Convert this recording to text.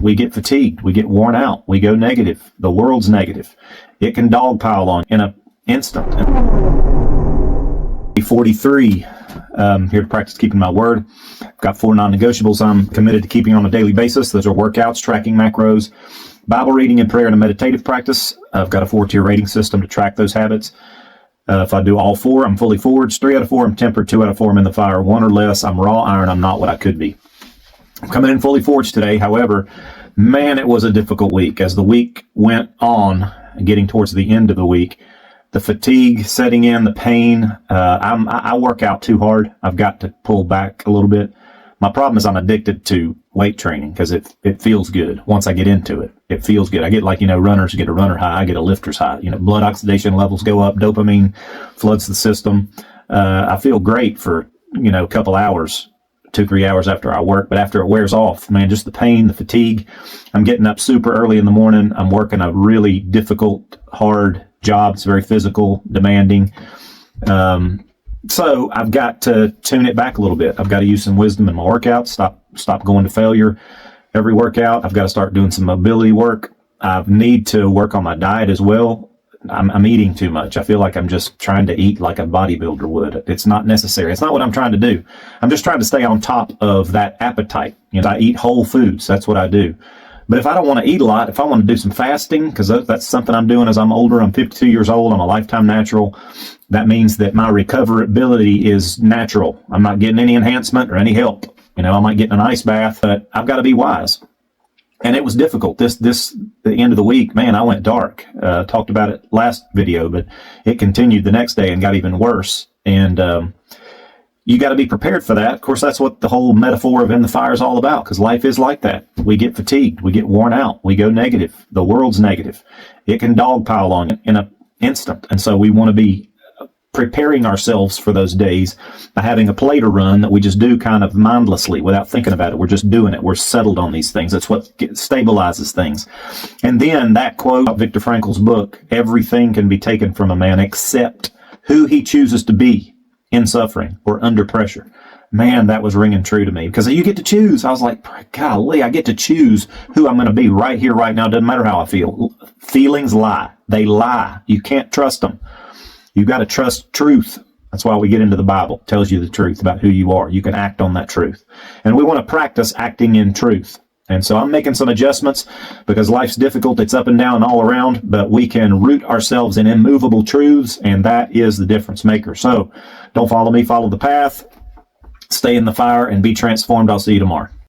We get fatigued. We get worn out. We go negative. The world's negative. It can dogpile on in an instant. 43, here to practice keeping my word. I've got 4 non-negotiables I'm committed to keeping on a daily basis. Those are workouts, tracking macros, Bible reading and prayer, and a meditative practice. I've got a 4-tier rating system to track those habits. If I do all 4, I'm fully forged. 3 out of 4, I'm tempered. 2 out of 4, I'm in the fire. 1 or less, I'm raw iron. I'm not what I could be. I'm coming in fully forged today. However, man, it was a difficult week. As the week went on, getting towards the end of the week, the fatigue setting in, the pain. I work out too hard. I've got to pull back a little bit. My problem is I'm addicted to weight training because it feels good. Once I get into it, it feels good. I get like, runners get a runner high. I get a lifter's high. Blood oxidation levels go up. Dopamine floods the system. I feel great for, a couple hours, 2-3 hours after I work. But after it wears off, man, just the pain, the fatigue. I'm getting up super early in the morning. I'm working a really difficult, hard job. It's very physical, demanding. So I've got to tune it back a little bit. I've got to use some wisdom in my workouts. Stop going to failure every workout. I've got to start doing some mobility work. I need to work on my diet as well. I'm eating too much. I feel like I'm just trying to eat like a bodybuilder would. It's not necessary. It's not what I'm trying to do. I'm just trying to stay on top of that appetite. I eat whole foods. That's what I do. But if I don't want to eat a lot, if I want to do some fasting, because that's something I'm doing as I'm older, I'm 52 years old, I'm a lifetime natural. That means that my recoverability is natural. I'm not getting any enhancement or any help. I might get in an ice bath, but I've got to be wise. And it was difficult. The end of the week, man, I went dark. Talked about it last video, but it continued the next day and got even worse. And you got to be prepared for that. Of course, that's what the whole metaphor of in the fire is all about, because life is like that. We get fatigued. We get worn out. We go negative. The world's negative. It can dogpile on you in an instant. And so we want to be preparing ourselves for those days by having a play to run that we just do kind of mindlessly without thinking about it. We're just doing it. We're settled on these things. That's what stabilizes things. And then that quote, Viktor Frankl's book, everything can be taken from a man except who he chooses to be in suffering or under pressure. Man, that was ringing true to me because you get to choose. I was like, golly, I get to choose who I'm going to be right here, right now. Doesn't matter how I feel. Feelings lie. They lie. You can't trust them. You've got to trust truth. That's why we get into the Bible. It tells you the truth about who you are. You can act on that truth. And we want to practice acting in truth. And so I'm making some adjustments because life's difficult. It's up and down all around, but we can root ourselves in immovable truths, and that is the difference maker. So don't follow me, follow the path. Stay in the fire and be transformed. I'll see you tomorrow.